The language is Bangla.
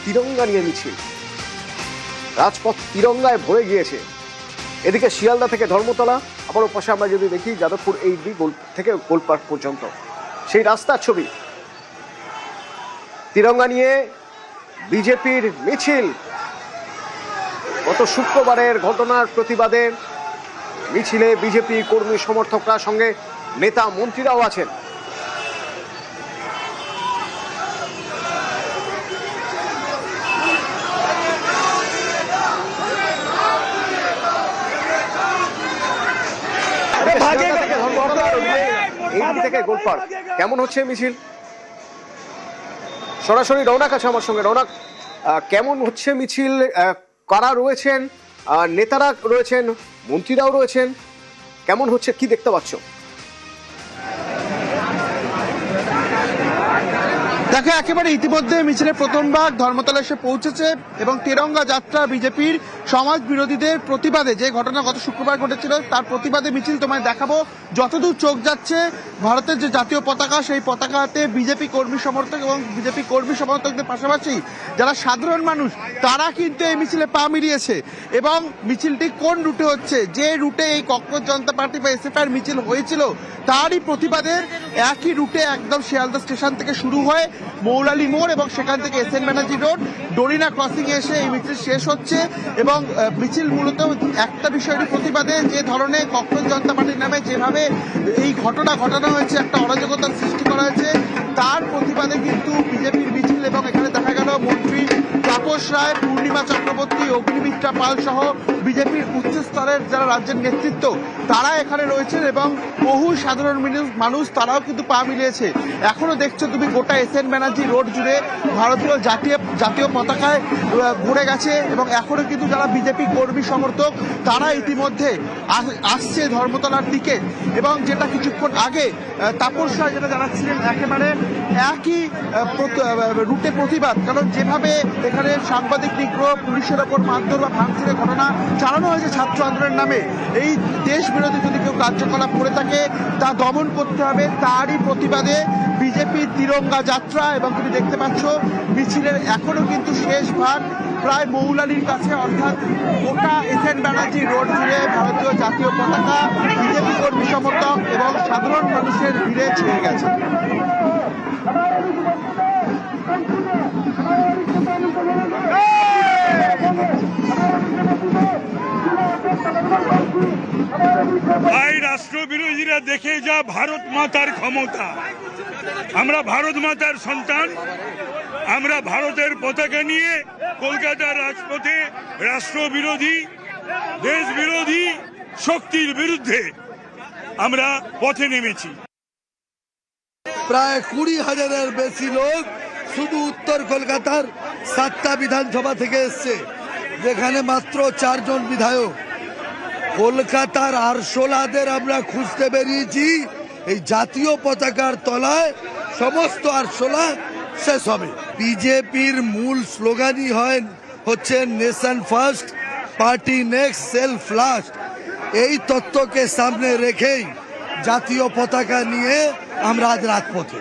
তিরঙ্গা নিয়ে মিছিল, রাজপথ তিরঙ্গায় ভরে গিয়েছে। এদিকে শিয়ালদা থেকে ধর্মতলা, আবার পাশে আমরা যদি দেখি যাদবপুর এইচডি থেকে গোলপার্ক পর্যন্ত সেই রাস্তার ছবি। তিরঙ্গা নিয়ে বিজেপির মিছিল, গত শুক্রবারের ঘটনার প্রতিবাদে মিছিলে বিজেপি কর্মী সমর্থকরা, সঙ্গে নেতা মন্ত্রীরাও আছেন। থেকে গোলপার্ক কেমন হচ্ছে মিছিল? সরাসরি রৌনক আছে আমার সঙ্গে। রৌনক, কেমন হচ্ছে মিছিল? কারা রয়েছেন? নেতারা রয়েছেন, মন্ত্রীরাও রয়েছেন, কেমন হচ্ছে, কি দেখতে পাচ্ছ? দেখো, একেবারে ইতিমধ্যে মিছিলের প্রথম ভাগ ধর্মতলা এসে পৌঁছেছে এবং তিরঙ্গা যাত্রা বিজেপির সমাজ বিরোধীদের প্রতিবাদে, যে ঘটনা গত শুক্রবার ঘটেছিল তার প্রতিবাদে মিছিল তোমায় দেখাবো। যতদূর চোখ যাচ্ছে, ভারতের যে জাতীয় পতাকা, সেই পতাকাতে বিজেপি কর্মী সমর্থক এবং বিজেপি কর্মী সমর্থকদের পাশাপাশি যারা সাধারণ মানুষ, তারা কিন্তু এই মিছিলে পা মিলিয়েছে। এবং মিছিলটি কোন রুটে হচ্ছে, যে রুটে এই ককরোচ জনতা পার্টি বা এসএফআই মিছিল হয়েছিল, তারই প্রতিবাদের একই রুটে একদম শিয়ালদা স্টেশন থেকে শুরু হয়ে মৌলালী মোড় এবং সেখান থেকে এসএন ব্যানার্জি রোড, ডোরিনা ক্রসিং এ এসে এই মিছিল শেষ হচ্ছে। এবং মিছিল মূলত একটা বিষয়ের প্রতিবাদে, যে ধরনের ককরোচ জনতা পার্টির নামে যেভাবে এই ঘটনা ঘটানো হয়েছে, একটা অরাজকতার সৃষ্টি করা হয়েছে, তার প্রতিবাদে কিন্তু বিজেপির মিছিল। এবং এখানে দেখা গেল মন্ত্রী তাপস রায়, পূর্ণিমা চক্রবর্তী, অগ্নিমিত্রা পাল সহ বিজেপির উচ্চ স্তরের যারা রাজ্যের নেতৃত্ব, তারা এখানে রয়েছেন এবং বহু সাধারণ মানুষ তারাও কিন্তু পা মিলিয়েছে। এখনো দেখছো তুমি গোটা এসএন ব্যানার্জি রোড জুড়ে ভারতীয় জাতীয় পতাকায় ভরে গেছে এবং এখনো কিন্তু যারা বিজেপি কর্মী সমর্থক, তারা ইতিমধ্যে আসছে ধর্মতলার দিকে। এবং যেটা কিছুক্ষণ আগে তাপস রায় যেটা জানাচ্ছিলেন, একেবারে একই রুটে প্রতিবাদ। কারণ যেভাবে এখানে সাংবাদিক নিগ্রহ, পুলিশের ওপর মারধর বা ভাঙচুরের ঘটনা চালানো হয়েছে ছাত্র আন্দোলনের নামে, এই দেশ বিরোধী যদি কেউ কার্যকলাপ করে থাকে তা দমন করতে হবে। তারই প্রতিবাদে বিজেপির তিরঙ্গা যাত্রা। এবং তুমি দেখতে পাচ্ছ মিছিলের এখনো কিন্তু শেষ ভাগ প্রায় মৌলালির কাছে, অর্থাৎ গোটা এসএন ব্যানার্জি রোড জুড়ে ভারতীয় জাতীয় পতাকা, বিজেপি কর্মী সমর্থক এবং সাধারণ মানুষের ভিড়ে ছেয়ে গেছে। ভাই, রাষ্ট্রবিরোধীরা দেখে যা ভারত মাতার ক্ষমতা। আমরা ভারত মাতার সন্তান, আমরা ভারতের পতাকা নিয়ে কলকাতার রাজপথে রাষ্ট্রবিরোধী, দেশ বিরোধী শক্তির বিরুদ্ধে আমরা পথে নেমেছি। প্রায় 20,000-এর বেশি লোক শুধু উত্তর কলকাতার 7টা বিধানসভা থেকে এসছে, যেখানে মাত্র 4 জন বিধায়ক। কলকাতার আরশোলাদের আমরা খুঁজতে বেরিয়েছি। এই জাতীয় পতাকার তলায় সমস্ত আরশোলা শেষ হবে। বিজেপির মূল স্লোগানই হচ্ছে nation first, party next, self last. এই তত্ত্বকে সামনে রেখেই জাতীয় পতাকা নিয়ে আমরা আজ রাজপথে।